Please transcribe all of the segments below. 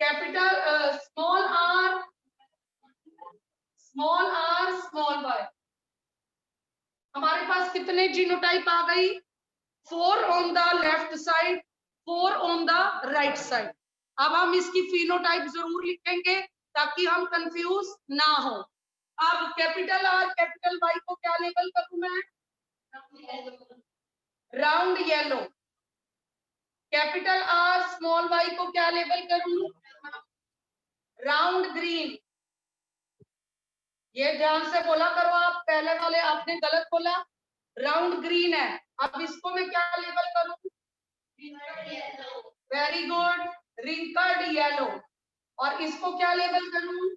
Capital small R small Y. हमारे पास कितने जीनोटाइप आ गई? 4 on the left side, 4 on the right side. अब हम इसकी फिनोटाइप जरूर लिखेंगे ताकि हम कंफ्यूज ना हो। अब कैपिटल आर कैपिटल वाई को क्या लेबल करूं मैं? Round yellow. Capital R small Y को क्या लेबल करूं? Round green. ये ध्यान से बोला करो आप, पहले वाले आपने गलत बोला। राउंड ग्रीन है। अब इसको मैं क्या लेबल करूं? Very good, wrinkled yellow. और इसको क्या लेबल करूं?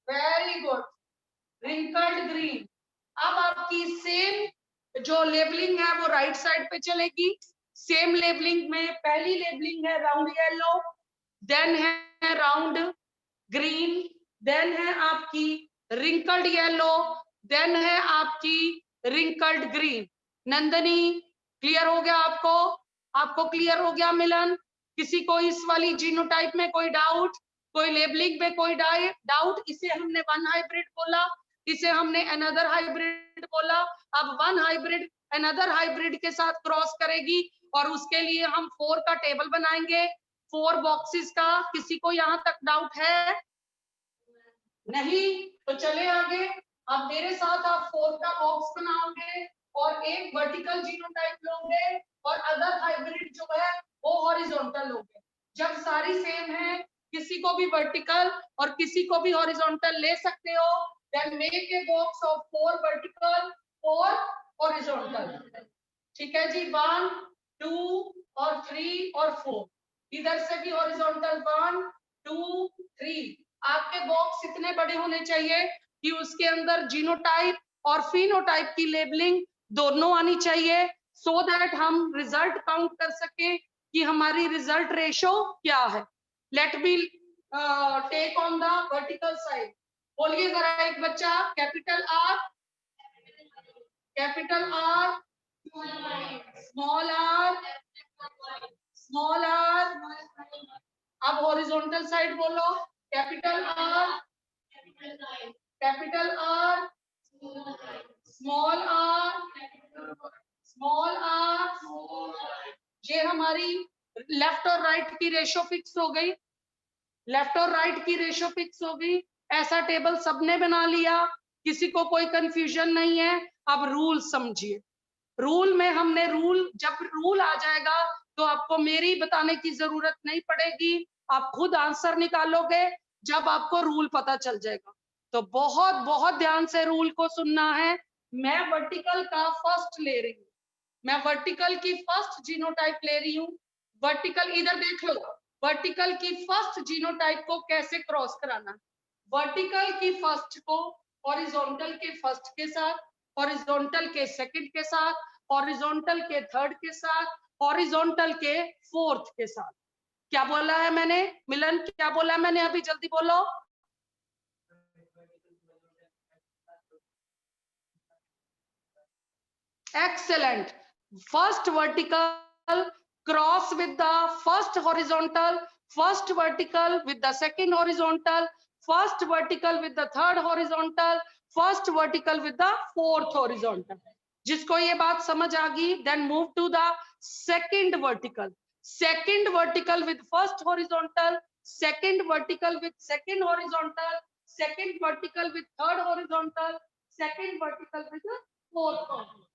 Very good, wrinkled green. अब आपकी सेम जो लेबलिंग है वो राइट साइड पे चलेगी। सेम लेबलिंग में पहली लेबलिंग है राउंड येलो, देन है राउंड ग्रीन, देन है आपकी रिंकल्ड येलो, देन है आपकी रिंकल्ड ग्रीन। नंदनी क्लियर हो गया आपको? आपको क्लियर हो गया मिलन? किसी को इस वाली जीनोटाइप में कोई डाउट, कोई लेबलिंग में कोई डाउट? इसे हमने वन हाइब्रिड बोला, इसे हमने अनदर हाइब्रिड बोला। अब वन हाइब्रिड अनदर हाइब्रिड के साथ क्रॉस करेगी और उसके लिए हम 4 का टेबल बनाएंगे, 4 बॉक्सेस का। किसी को यहां तक डाउट है? नहीं तो चले आगे। अब मेरे साथ आप 4 का बॉक्स बनाओगे और एक वर्टिकल जीनोटाइप लोगे और अदर हाइब्रिड जो है वो हॉरिजॉन्टल लोगे। जब सारी सेम है, किसी को भी वर्टिकल और किसी को भी हॉरिजॉन्टल ले सकते हो, then make a box of 4 vertical, 4 horizontal. ठीक है जी, 1 2 और 3 और 4। इधर से भी हॉरिजॉन्टल 1 2 3। आपके बॉक्स इतने बड़े होने चाहिए कि उसके अंदर जीनोटाइप और फिनोटाइप की लेबलिंग दोनों आनी चाहिए, सो दैट हम रिजल्ट काउंट कर सके कि हमारी रिजल्ट रेशो क्या है। Let be take on the vertical side. बोलिए जरा एक बच्चा, capital R small R small R. अब हॉरिजॉन्टल साइड बोलो, कैपिटल आर स्मॉल आर। ये हमारी लेफ्ट और राइट की रेशो फिक्स हो गई, लेफ्ट और राइट की रेशो फिक्स हो गई। ऐसा टेबल सबने बना लिया, किसी को कोई कंफ्यूजन नहीं है। अब रूल समझिए। रूल में हमने जब रूल आ जाएगा तो आपको मेरी बताने की जरूरत नहीं पड़ेगी, आप खुद आंसर निकालोगे जब आपको रूल पता चल जाएगा। तो बहुत बहुत ध्यान से रूल को सुनना है। मैं वर्टिकल का फर्स्ट ले रही हूँ, मैं वर्टिकल की फर्स्ट जीनोटाइप ले रही हूँ। वर्टिकल इधर देख लो, वर्टिकल की फर्स्ट जीनोटाइप को कैसे क्रॉस कराना। वर्टिकल की फर्स्ट को हॉरिजॉन्टल के फर्स्ट के साथ, हॉरिजॉन्टल के सेकंड के साथ, हॉरिजॉन्टल के थर्ड के साथ, हॉरिजॉन्टल के फोर्थ के साथ। क्या बोला है मैंने मिलन? क्या बोला है मैंने? अभी जल्दी बोलो। Excellent. First vertical cross with the first horizontal, first vertical with the second horizontal, first vertical with the third horizontal, first vertical with the fourth horizontal. जिसको ये बात समझ आ गई, then move to the second vertical. Second vertical with first horizontal, second vertical with second horizontal, second vertical with third horizontal, second vertical with the fourth horizontal.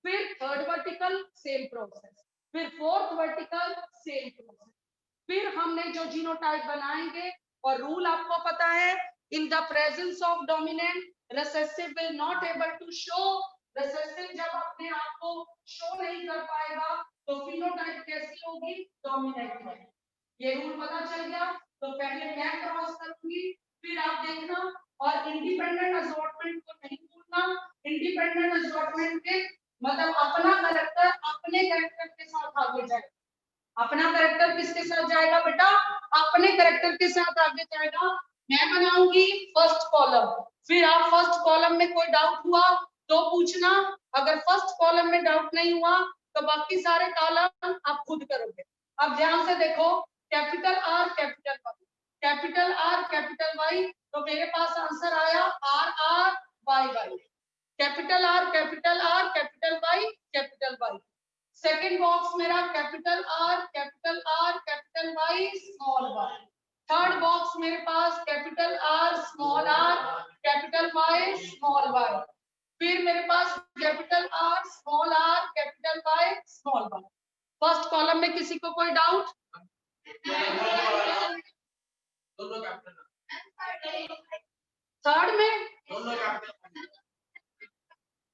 फिर third vertical same process, फिर fourth vertical same process. फिर हमने जो genotype बनाएंगे, और rule आपको पता है, in the presence of dominant recessive will not able to show. Recessive जब अपने आप को शो नहीं कर पाएगा तो फिनोटाइप कैसी होगी? डोमिनेंट है। ये रूल पता चल गया। तो पहले मैं क्रॉस करूंगी, फिर आप देखना। और इंडिपेंडेंट असॉर्टमेंट को नहीं भूलना। इंडिपेंडेंट असॉर्टमेंट के मतलब अपना कैरेक्टर अपने कैरेक्टर के साथ आगे जाए। अपना कैरेक्टर किसके साथ जाएगा बेटा? अपने कैरेक्टर के साथ आगे जाएगा। मैं बनाऊंगी फर्स्ट कॉलम, फिर आप फर्स्ट कॉलम में कोई डाउट हुआ तो पूछना। अगर फर्स्ट कॉलम में डाउट नहीं हुआ तो बाकी सारे कॉलम आप खुद करोगे। अब ध्यान से देखो, capital R capital Y, capital R capital Y, तो मेरे पास आंसर आया R R Y Y, capital R capital Y capital Y. Second box मेरा capital R capital Y small Y. Third box मेरे पास capital R capital Y small Y. फिर मेरे पास capital R capital Y small Y. First column में किसी को कोई डाउट? थर्ड में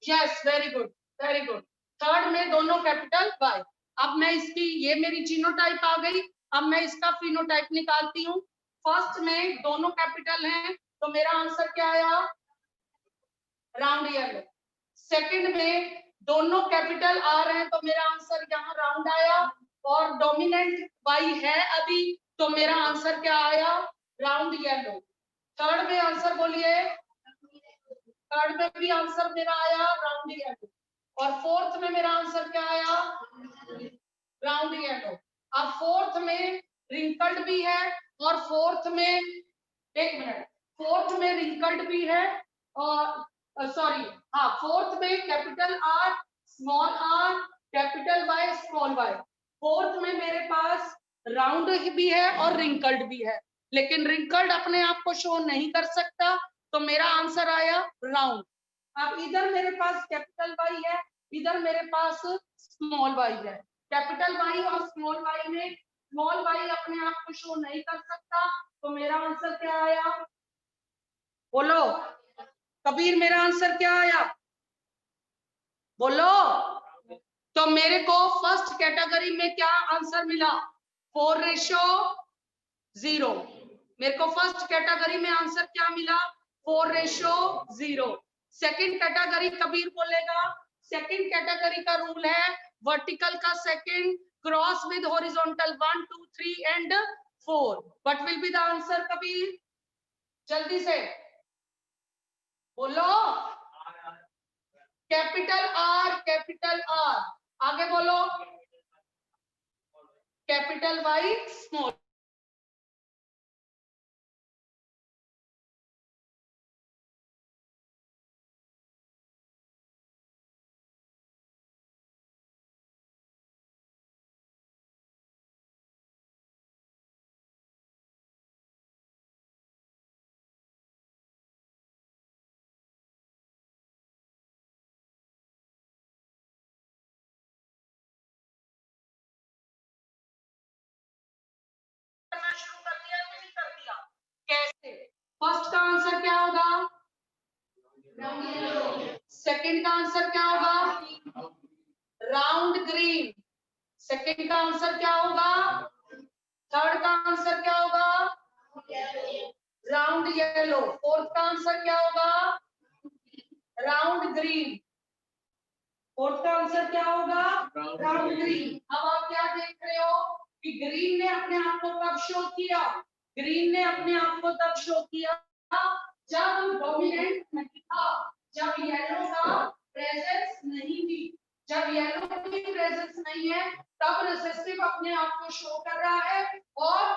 yes, very good very good. Third में दोनों कैपिटल वाई। अब मैं इसकी, ये मेरी जीनोटाइप आ गई, अब मैं इसका फिनोटाइप निकालती हूँ। फर्स्ट में दोनों कैपिटल हैं तो मेरा आंसर क्या आया? Round yellow. सेकंड में दोनों कैपिटल आ रहे हैं तो मेरा आंसर यहाँ राउंड आया, और डोमिनेंट वाई है अभी, तो मेरा आंसर क्या आया? Round yellow. थर्ड में आंसर बोलिए। थर्ड में भी आंसर मेरा आया राउंड येलो, और फोर्थ में मेरा आंसर क्या आया? Round yellow. अब फोर्थ में रिंकल्ड भी है, और फोर्थ में, एक मिनट, फोर्थ में रिंकल्ड भी है, और सॉरी, हाँ, फोर्थ में capital R capital Y small Y. Fourth में मेरे पास राउंड भी है और रिंकल्ड भी है, लेकिन रिंकल्ड अपने आप को शो नहीं कर सकता, तो मेरा आंसर आया राउंड। अब इधर मेरे पास कैपिटल वाई है, इधर मेरे पास स्मॉल वाई है। कैपिटल वाई और स्मॉल वाई में स्मॉल वाई अपने आप को शो नहीं कर सकता, तो मेरा आंसर क्या आया? बोलो कबीर, मेरा आंसर क्या आया? बोलो। तो मेरे को फर्स्ट कैटेगरी में क्या आंसर मिला? 4:0। मेरे को फर्स्ट कैटेगरी में आंसर क्या मिला? 4:0। सेकंड कैटेगरी कबीर बोलेगा। सेकंड कैटेगरी का रूल है वर्टिकल का second cross with horizontal 1 2 3 and 4। What will be the answer Kabir? जल्दी से बोलो। कैपिटल आर, आगे बोलो। Capital Y small. शुरू कर दिया कि नहीं कर दिया? कैसे? फर्स्ट का आंसर क्या होगा? सेकंड का आंसर क्या होगा? Round green. सेकंड का आंसर क्या होगा? थर्ड का आंसर क्या होगा? Round yellow. फोर्थ का आंसर क्या होगा? Round green. फोर्थ का आंसर क्या होगा? Round green. अब आप क्या देख रहे हो कि ग्रीन ने अपने आप को कब शो किया? ग्रीन ने अपने आप को तब शो किया जब डोमिनेंट नहीं था, जब येलो का प्रेजेंस नहीं थी। जब येलो की प्रेजेंस नहीं है तब रिसेसिव अपने आप को शो कर रहा है, और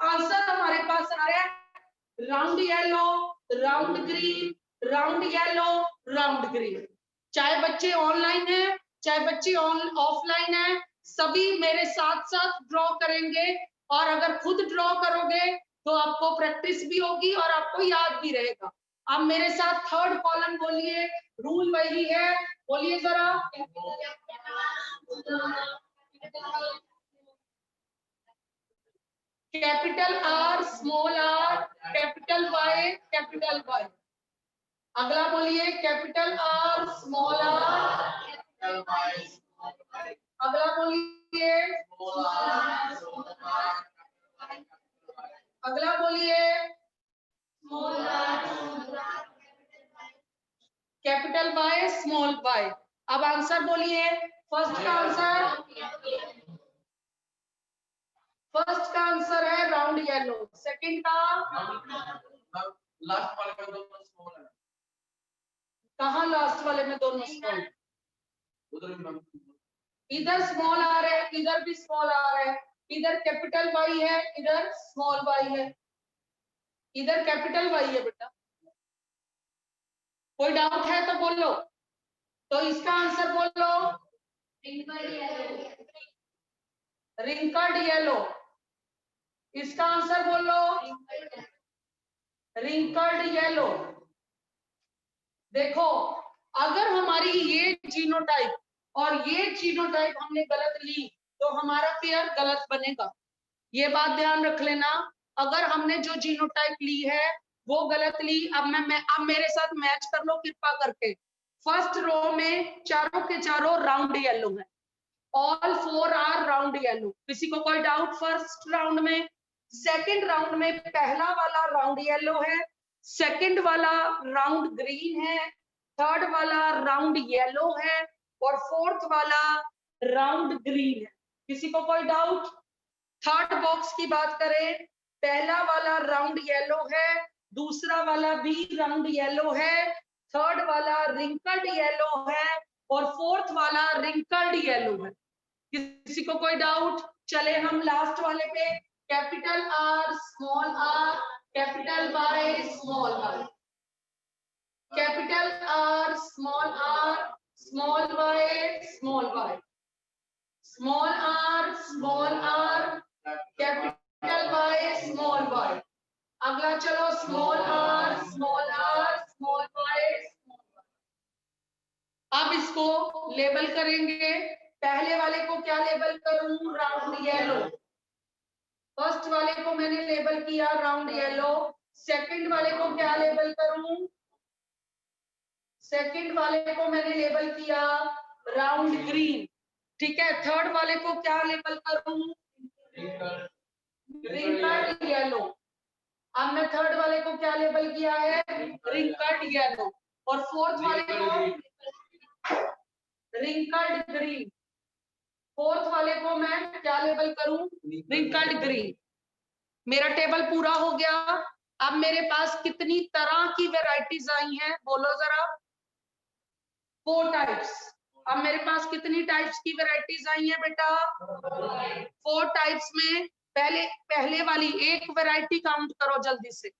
आंसर हमारे पास आ रहा है round yellow, round green, round yellow, round green. चाहे बच्चे ऑनलाइन है, चाहे बच्चे ऑफलाइन है, सभी मेरे साथ साथ ड्रॉ करेंगे, और अगर खुद ड्रॉ करोगे तो आपको प्रैक्टिस भी होगी और आपको याद भी रहेगा। अब मेरे साथ थर्ड कॉलम बोलिए, रूल वही है, बोलिए जरा। Capital R capital Y. अगला बोलिए कैपिटल आर अगला बोलिए, अगला बोलिए कैपिटल वाई स्मॉल वाई। अब आंसर बोलिए। फर्स्ट का आंसर है राउंड येलो। सेकंड का लास्ट वाले में दोनों स्मॉल है। कहाँ लास्ट वाले में दोनों स्मॉल? इधर स्मॉल आ रहे हैं, इधर भी स्मॉल आ रहे हैं, इधर कैपिटल वाई है, इधर स्मॉल वाई है, इधर कैपिटल वाई है बेटा। कोई डाउट है तो बोलो। तो इसका आंसर बोलो, रिंकल्ड येलो। इसका आंसर बोलो, रिंकल्ड येलो। देखो, अगर हमारी ये जीनोटाइप और ये जीनोटाइप हमने गलत ली तो हमारा पेयर गलत बनेगा। ये बात ध्यान रख लेना। अगर हमने जो जीनोटाइप ली है वो गलत ली, अब मेरे साथ मैच कर लो कृपा करके। फर्स्ट रो में चारों के चारों राउंड येलो है, ऑल 4 आर राउंड येलो। किसी को कोई डाउट फर्स्ट राउंड में? सेकंड राउंड में पहला वाला राउंड येलो है, सेकंड वाला राउंड ग्रीन है, थर्ड वाला राउंड येलो है और फोर्थ वाला राउंड ग्रीन है। किसी को कोई डाउट? थर्ड बॉक्स की बात करें, पहला वाला राउंड येलो है, दूसरा वाला भी राउंड येलो है, थर्ड वाला रिंकल्ड येलो है और फोर्थ वाला रिंकल्ड येलो है। किसी को कोई डाउट? चले हम लास्ट वाले पे, capital R small R, capital Y small Y, capital R small Y small Y, small R capital Y small Y. अगला चलो, small R small Y small Y. अब इसको लेबल करेंगे। पहले वाले को क्या लेबल करूं? Round yellow. फर्स्ट वाले को मैंने लेबल किया राउंड येलो। सेकंड वाले को क्या लेबल करूं? सेकंड वाले को मैंने लेबल किया राउंड ग्रीन। ठीक है, थर्ड वाले को क्या लेबल करूं? Wrinkled yellow. अब मैं थर्ड वाले को क्या लेबल किया है? Wrinkled yellow. और फोर्थ वाले को रिंकल्ड ग्रीन। फोर्थ वाले को मैं क्या लेबल करूं? Wrinkled green. मेरा टेबल पूरा हो गया। अब मेरे पास कितनी तरह की वैरायटीज आई हैं बोलो जरा? 4 टाइप्स। अब मेरे पास कितनी टाइप्स की वैरायटीज आई हैं बेटा? 4 टाइप्स में पहले वाली एक वैरायटी काउंट करो जल्दी से।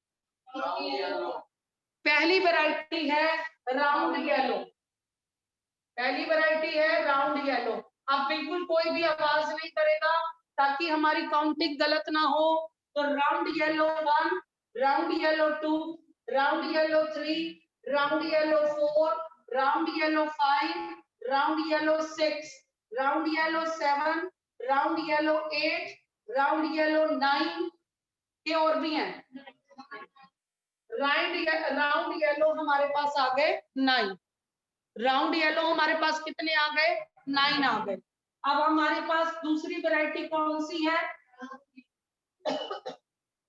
पहली वैरायटी है राउंड येलो। पहली वैरायटी है राउंड येलो। अब बिल्कुल कोई भी आवाज नहीं करेगा ताकि हमारी काउंटिंग गलत ना हो। तो round yellow 1, round yellow 2, round yellow 3, round yellow 4, round yellow 5, round yellow 6, round yellow 7, round yellow 8, round yellow 9 के और भी हैं। राउंड येलो हमारे पास आ गए 9। राउंड येलो हमारे पास कितने आ गए? 9 आ गए। अब हमारे पास दूसरी वैरायटी कौन सी है?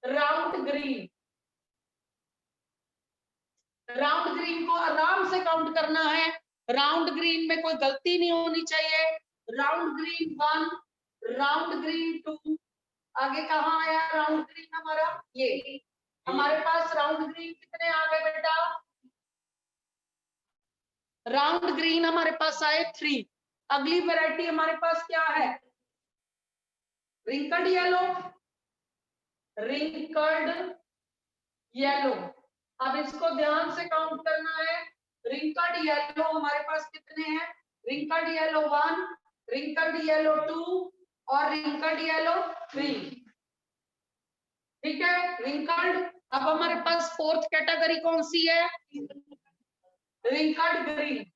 Round green. राउंड ग्रीन को आराम से काउंट करना है। राउंड ग्रीन में कोई गलती नहीं होनी चाहिए। राउंड ग्रीन 1, राउंड ग्रीन 2, आगे कहाँ आया राउंड ग्रीन हमारा? ये हमारे पास राउंड ग्रीन कितने आ गए बेटा? राउंड ग्रीन हमारे पास आए 3। अगली वैरायटी हमारे पास क्या है? Wrinkled yellow. Wrinkled yellow. अब इसको ध्यान से काउंट करना है। रिंकल्ड येलो हमारे पास कितने हैं? रिंकल्ड येलो 1, रिंकल्ड येलो 2 और रिंकल्ड येलो 3। ठीक है, रिंकल्ड। अब हमारे पास फोर्थ कैटेगरी कौन सी है? Wrinkled green.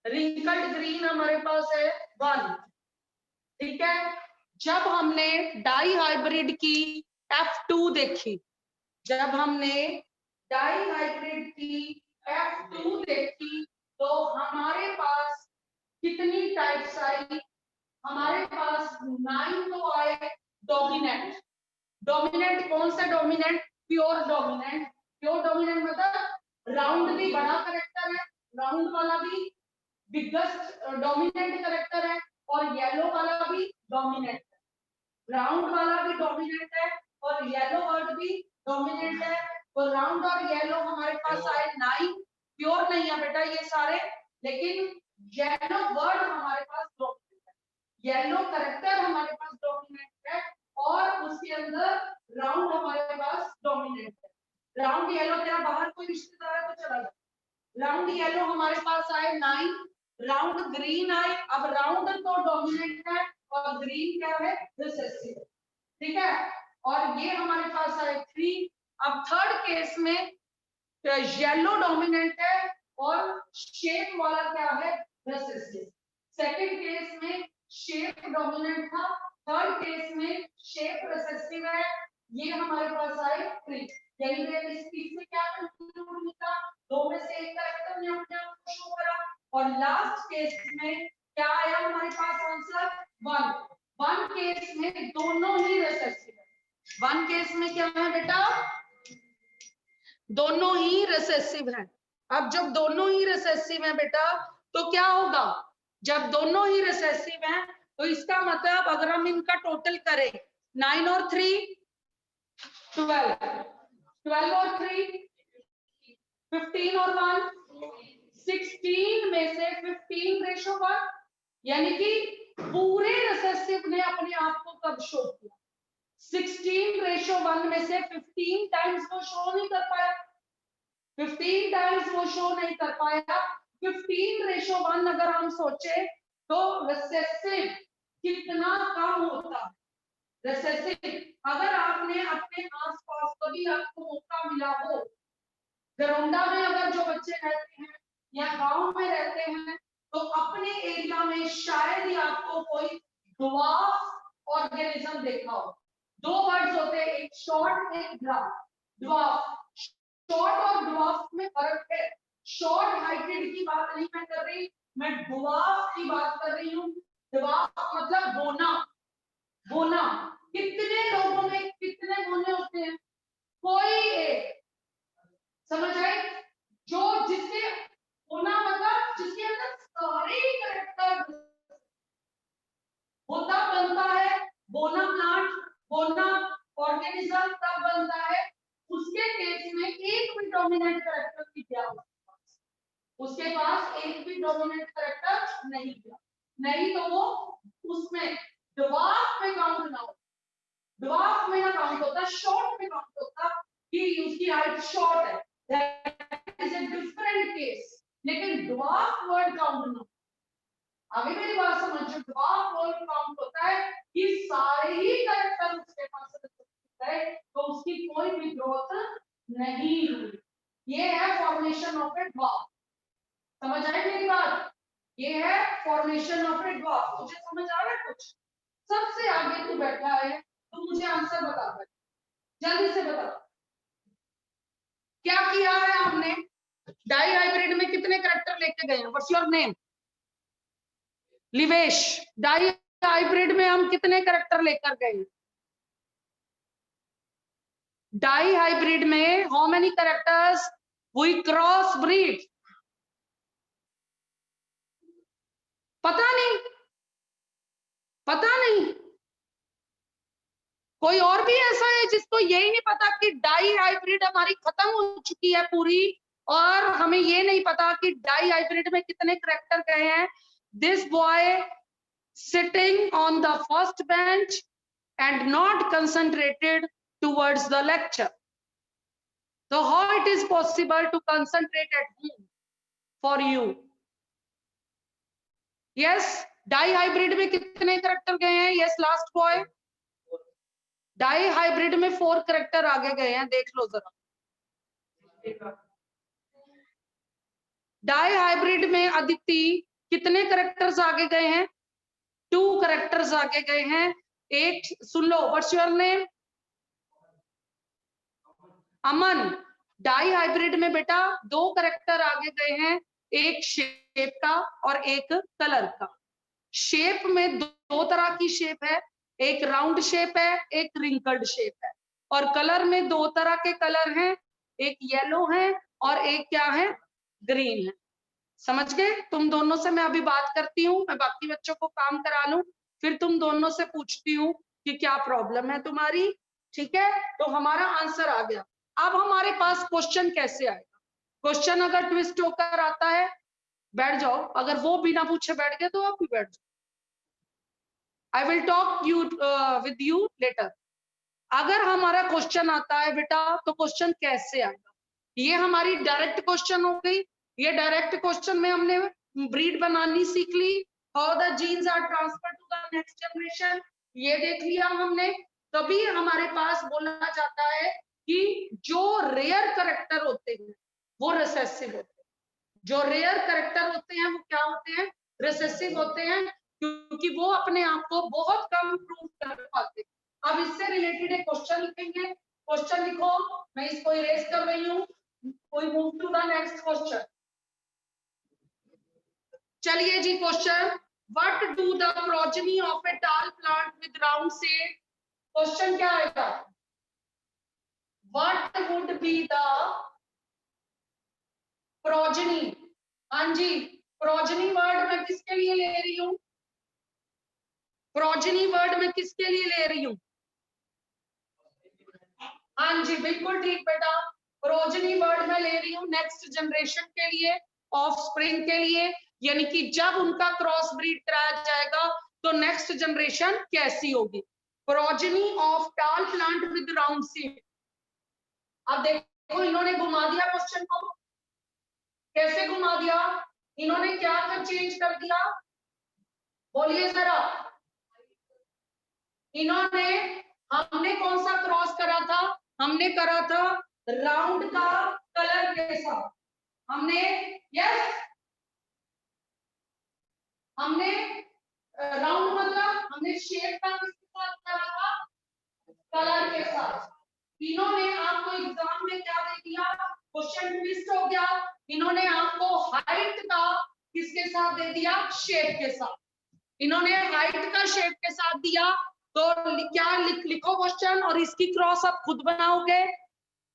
रिंकल्ड ग्रीन हमारे पास है 1। ठीक है, जब हमने डाई हाइब्रिड की F2 देखी, जब हमने डाई हाइब्रिड की F2 देखी तो हमारे पास कितनी टाइप्स आई? हमारे पास 9 तो आए डोमिनेंट। डोमिनेंट कौन सा dominant? Pure dominant. Pure dominant मतलब राउंड भी बड़ा करेक्टर है, राउंड वाला भी बिगेस्ट डोमिनेंट करेक्टर है और येलो वाला भी डोमिनेंट है। राउंड वाला भी डोमिनेंट है और येलो वर्ड भी डोमिनेंट है। तो राउंड और येलो हमारे पास आए 9। प्योर नहीं है बेटा ये सारे, लेकिन येलो वर्ड हमारे पास डोमिनेंट है। येलो करेक्टर हमारे पास डोमिनेंट है और उसके अंदर राउंड हमारे पास डोमिनेंट है। राउंड येलो, तेरा बाहर कोई रिश्तेदार है तो चला जाए। राउंड येलो हमारे पास आए 9, राउंड ग्रीन आए। अब राउंड तो डोमिनेंट है और ग्रीन क्या है, रिसेसिव, ठीक है। और ये हमारे पास आए 3। अब थर्ड केस में येलो डोमिनेंट है और शेप वाला क्या है, रिसेसिव। सेकंड केस में शेप डोमिनेंट था, थर्ड केस में शेप रिसेसिव है। ये हमारे पास आए 3। यही है इस चीज में क्या कंक्लूड निकला, 2 में से एक करेक्टर ने अपने आप को शो करा। और लास्ट केस में क्या आया हमारे पास आंसर, 1 केस में दोनों ही रिसेसिव है। 1 केस में क्या है बेटा, दोनों ही रिसेसिव हैं। अब जब दोनों ही रिसेसिव हैं बेटा तो क्या होगा, जब दोनों ही रिसेसिव हैं तो इसका मतलब अगर हम इनका टोटल करें 9 और 3 12, 12 और 3 15 और 1 16 में से 15:1, यानी कि पूरे रिसेसिव ने अपने आप को कब शो किया, 16:1 में से 15 टाइम्स वो शो नहीं कर पाया, 15 टाइम्स वो शो नहीं कर पाया। 15:1 अगर हम सोचे तो रिसेसिव कितना कम होता है। रिसेसिव अगर आपने अपने आसपास कभी आपको मौका मिला हो, गरौंडा में अगर जो बच्चे रहते हैं या गांव में रहते हैं तो अपने एरिया में शायद ही आपको कोई ड्वार्फ ऑर्गेनिज्म देखा हो। 2 वर्ड्स होते हैं, एक शॉर्ट एक ड्वार्फ। शॉर्ट और ड्वार्फ में फर्क है। शॉर्ट हाइटेड की बात नहीं मैं कर रही, मैं ड्वार्फ की बात कर रही हूँ। ड्वार्फ मतलब बोना, बोना। कितने लोगों में कितने बोने होते हैं, कोई एक, समझ आए, जो जिसके बोना मतलब जिसके अंदर सारे कैरेक्टर होता बनता है। बोना प्लांट, बोना ऑर्गेनिज्म तब बनता है उसके केस में एक भी डोमिनेंट कैरेक्टर की क्या हो, उसके पास एक भी डोमिनेंट कैरेक्टर नहीं था, नहीं तो वो उसमें ड्वार्फ में काउंट ना हो, ड्वार्फ में ना काउंट होता, शॉर्ट में काउंट होता कि उसकी हाइट शॉर्ट है, that is a different case. लेकिन ड्वार्फ वर्ड काउंट ना, अभी मेरी बात समझो, ड्वार्फ वर्ड काउंट होता है कि सारे ही कैरेक्टर उसके पास है तो उसकी कोई भी ग्रोथ नहीं हुई। ये है फॉर्मेशन ऑफ ए ड्वार्फ। समझ आए मेरी बात, ये है फॉर्मेशन ऑफ ए ड्वार्फ। मुझे समझ आ रहा है कुछ? सबसे आगे तू बैठा है तो मुझे आंसर बता दे, जल्दी से बता, क्या किया है हमने, डाई हाइब्रिड में कितने कैरेक्टर लेके गए हैं, what's your name, Livesh, dihybrid में हम कितने कैरेक्टर लेकर गए, डाई हाइब्रिड में how many characters we cross breed, पता नहीं, पता नहीं। कोई और भी ऐसा है जिसको यही नहीं पता कि डाई हाइब्रिड हमारी खत्म हो चुकी है पूरी, और हमें ये नहीं पता कि डाई हाइब्रिड में कितने कैरेक्टर गए हैं। This boy sitting on the first bench and not concentrated towards the lecture. So how it is possible to concentrate at home for you? Yes, dihybrid में कितने कैरेक्टर गए हैं? Yes, last boy. Dihybrid में 4 character आगे गए हैं, देख लो जरा। डाई हाइब्रिड में अदिति कितने कैरेक्टर्स आगे गए हैं? 2 कैरेक्टर्स आगे गए हैं। एक सुन लो, what's your name? Aman. Dihybrid में बेटा 2 कैरेक्टर आगे गए हैं, एक शेप का और एक कलर का। शेप में 2 तरह की शेप है, एक राउंड शेप है, एक रिंकल्ड शेप है। और कलर में 2 तरह के कलर हैं, एक येलो है और एक क्या है, ग्रीन है। समझ गए? तुम दोनों से मैं अभी बात करती हूँ, मैं बाकी बच्चों को काम करा लूं, फिर तुम दोनों से पूछती हूँ कि क्या प्रॉब्लम है तुम्हारी। ठीक है, तो हमारा आंसर आ गया। अब हमारे पास क्वेश्चन कैसे आएगा? क्वेश्चन अगर ट्विस्ट होकर आता है, बैठ जाओ, अगर वो बिना पूछे बैठ गए तो आप भी बैठ जाओ। I will talk you with you later. अगर हमारा क्वेश्चन आता है बेटा तो क्वेश्चन कैसे आएगा, ये हमारी डायरेक्ट क्वेश्चन हो गई। ये डायरेक्ट क्वेश्चन में हमने ब्रीड बनानी सीख ली, how the genes are transfer to the next generation, ये देख लिया हमने। तभी हमारे पास बोला जाता है कि जो रेयर करेक्टर होते हैं वो रिसेसिव होते हैं, जो रेयर करेक्टर होते हैं वो क्या होते हैं, रिसेसिव होते हैं, क्योंकि वो अपने आप को बहुत कम प्रूव कर पाते हैं। अब इससे रिलेटेड एक क्वेश्चन लिखेंगे, क्वेश्चन लिखो, मैं इसको इरेज कर रही हूँ, we move to the next question. चलिए जी, question, what do the progeny of a tall plant with round seed, question क्या आएगा, what would be the progeny. हाँ जी, प्रोजेनी वर्ड मैं किसके लिए ले रही हूँ, प्रोजेनी वर्ड मैं किसके लिए ले रही हूँ, हाँ जी बिल्कुल ठीक बेटा, प्रोजेनी वर्ड मैं ले रही हूँ नेक्स्ट जनरेशन के लिए, ऑफ स्प्रिंग के लिए, यानी कि जब उनका क्रॉस ब्रीड कराया जाएगा तो नेक्स्ट जनरेशन कैसी होगी। Progeny of tall plant with round seed. अब देखो इन्होंने घुमा दिया क्वेश्चन को, कैसे घुमा दिया, इन्होंने क्या कर चेंज कर दिया, बोलिए जरा। इन्होंने, हमने कौन सा क्रॉस करा था, हमने करा था राउंड का कलर के साथ, हमने, यस, हमने राउंड मतलब हमने शेप का किसके साथ करा था, कलर के साथ। इन्होंने आपको एग्जाम में क्या दे दिया, क्वेश्चन ट्विस्ट हो गया, इन्होंने आपको हाइट का किसके साथ दे दिया, शेप के साथ, इन्होंने हाइट का शेप के साथ दिया। तो क्या लिखो क्वेश्चन और इसकी क्रॉस आप खुद बनाओगे।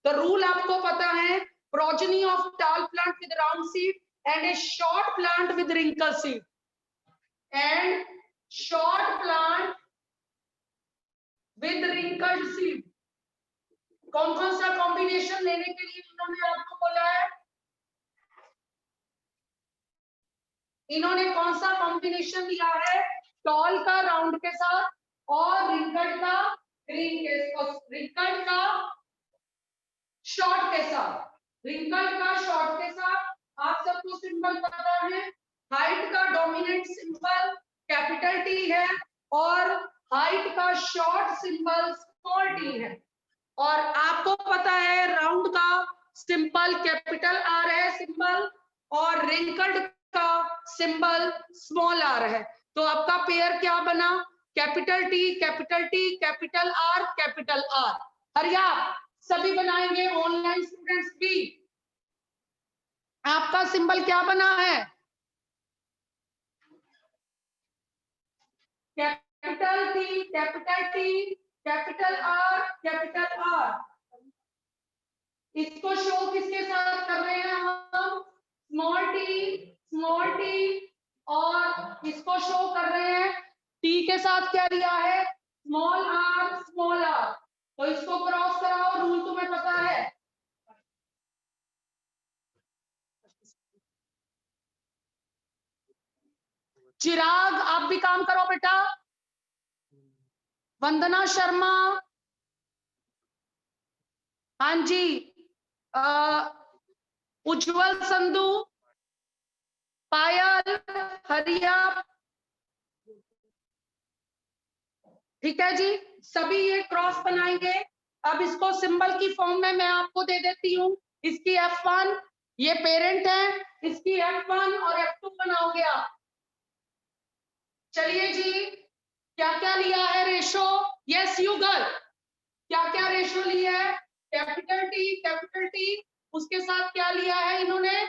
तो रूल आपको पता है, progeny of tall plant with round seed and a short plant with wrinkle seed, and short plant with wrinkled seed, कौन कौन सा कॉम्बिनेशन लेने के लिए इन्होंने आपको बोला है, इन्होंने कौन सा कॉम्बिनेशन लिया है, टॉल का राउंड के साथ और रिंकल्ड का ग्रीन के, रिंकल्ड का शॉर्ट के साथ, रिंकल्ड का शॉर्ट के साथ। आप सबको सिंबल पता है, हाइट का डोमिनेंट सिंबल कैपिटल टी है और हाइट का शॉर्ट सिंबल स्मॉल टी है, और आपको पता है राउंड का सिंबल कैपिटल आर है सिंबल, और रिंकल्ड का सिंबल स्मॉल आर है। तो आपका पेयर क्या बना, capital T capital T capital R capital R. हरिया सभी बनाएंगे, ऑनलाइन स्टूडेंट्स भी, आपका सिंबल क्या बना है, कैपिटल टी कैपिटल आर। इसको शो किसके साथ कर रहे हैं हम, स्मॉल टी, और इसको शो कर रहे हैं टी के साथ क्या लिया है, स्मॉल आर। तो इसको क्रॉस कराओ, रूल तुम्हें पता है, चिराग आप भी काम करो बेटा, वंदना शर्मा, हाँ जी, उज्जवल संधू, पायल, हरिया, ठीक है जी, सभी ये क्रॉस बनाएंगे। अब इसको सिंबल की फॉर्म में मैं आपको दे देती हूँ, इसकी F1, ये पेरेंट है, इसकी F1 और F2 बनाओगे आप। चलिए जी, क्या क्या लिया है रेशो, यस युगल, क्या क्या रेशो लिया है, कैपिटल टी, उसके साथ क्या लिया है इन्होंने,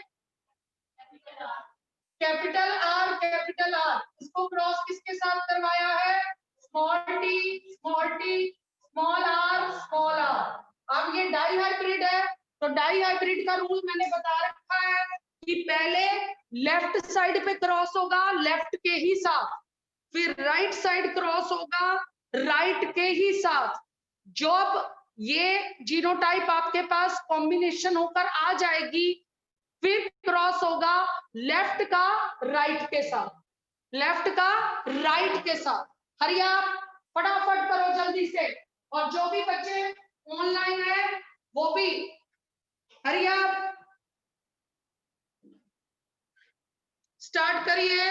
कैपिटल आर, इसको क्रॉस किसके साथ करवाया है, स्मॉल टी स्मॉल आर। अब ये डाई हाइब्रिड है, तो डाई हाइब्रिड का रूल मैंने बता रखा है कि पहले लेफ्ट साइड पे क्रॉस होगा लेफ्ट के ही साथ, फिर राइट साइड क्रॉस होगा राइट के ही साथ। जब ये जीनोटाइप आपके पास कॉम्बिनेशन होकर आ जाएगी, फिर क्रॉस होगा लेफ्ट का राइट के साथ, लेफ्ट का राइट के साथ। हरी आप फटाफट करो जल्दी से, और जो भी बच्चे ऑनलाइन है वो भी हरी आप स्टार्ट करिए।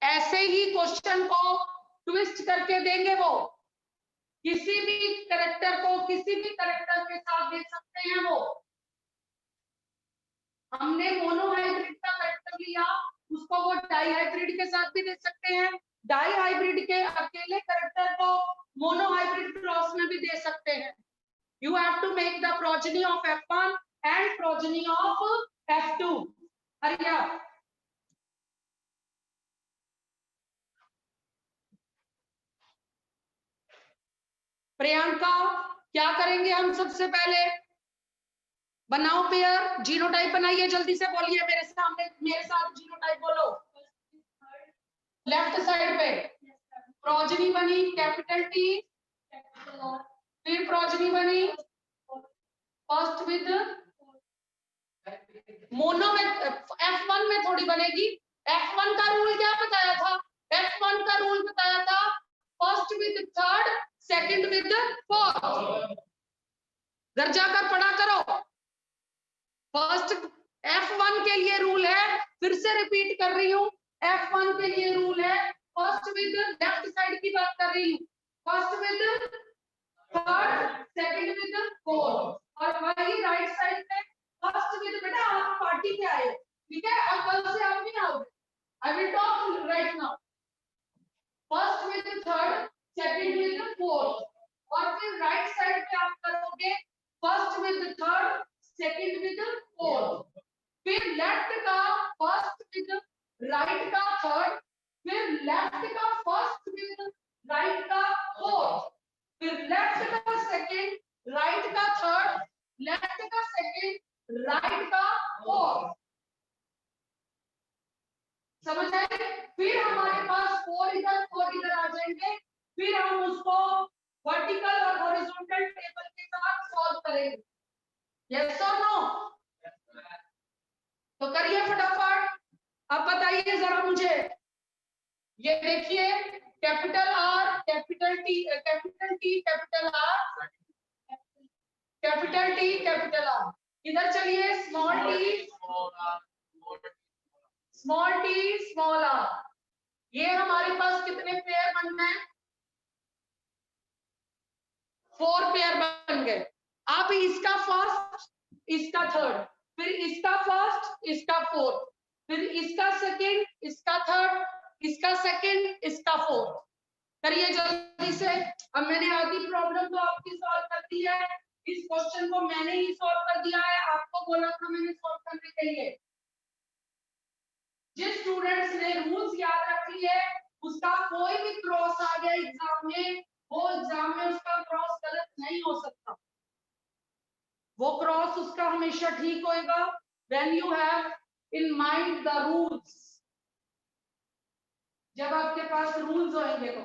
ऐसे ही क्वेश्चन को ट्विस्ट करके देंगे वो, किसी भी कैरेक्टर को किसी भी कैरेक्टर के साथ दे सकते हैं वो। हमने मोनोहाइब्रिड का कैरेक्टर लिया, उसको वो डाईहाइब्रिड के साथ भी दे सकते हैं, डाईहाइब्रिड के अकेले कैरेक्टर को मोनोहाइब्रिड क्रॉस में भी दे सकते हैं। You have to make the progeny of F1 and progeny of F2. हरी आप प्रियंका क्या करेंगे हम? सबसे पहले बनाओ पेयर, जीनोटाइप बनाइए, जल्दी से बोलिए मेरे सामने, मेरे साथ जीनोटाइप बोलो। लेफ्ट साइड पे प्रोजनी बनी कैपिटल टी, फिर प्रोजनी बनी फर्स्ट विद मोनो में, F1 में थोड़ी बनेगी। F1 का रूल क्या बताया था? F1 का रूल बताया था first with third, second with fourth. घर जाकर पढ़ा करो। फर्स्ट F1 के लिए रूल है, फिर से रिपीट कर रही हूँ, F1 के लिए रूल है फर्स्ट विद, लेफ्ट साइड की बात कर रही हूँ, first with third, second with fourth, और वही राइट साइड पे फर्स्ट विद, बेटा आप पार्टी पे आए, ठीक है, अब कल से आप नहीं आओगे, I will talk right now. First with third, second with fourth, और फिर राइट साइड पे आप करोगे first with third, second with fourth, फिर लेफ्ट का फर्स्ट विद राइट का थर्ड, फिर लेफ्ट का फर्स्ट विद राइट का फोर्थ, फिर लेफ्ट का सेकंड, राइट का थर्ड, लेफ्ट का सेकंड, राइट का फोर्थ। समझ आए? फिर हमारे पास फोर इधर आ जाएंगे, फिर हम उसको वर्टिकल और हॉरिजॉन्टल टेबल के साथ सॉल्व करेंगे। यस और नो? तो करिए फटाफट। अब बताइए जरा मुझे, ये देखिए capital R, capital T, capital T, capital R, capital T, capital R, इधर चलिए small T, small T, small R. ये हमारे पास कितने पेयर बन गए? 4 पेयर बन गए। अब इसका फर्स्ट, इसका थर्ड, फिर इसका फर्स्ट, इसका फोर्थ, फिर इसका सेकंड, इसका थर्ड, इसका सेकंड, इसका फोर्थ। करिए जल्दी से। अब मैंने आधी प्रॉब्लम तो आपकी सॉल्व कर दी है, इस क्वेश्चन को मैंने ही सॉल्व कर दिया है, आपको बोला था मैंने सॉल्व करने के लिए। जिस स्टूडेंट्स ने रूल्स याद रख लिए, उसका कोई भी क्रॉस आ गया एग्जाम में, वो एग्जाम में उसका क्रॉस गलत नहीं हो सकता, वो क्रॉस उसका हमेशा ठीक होएगा when you have in mind the rules. जब आपके पास रूल्स होंगे तो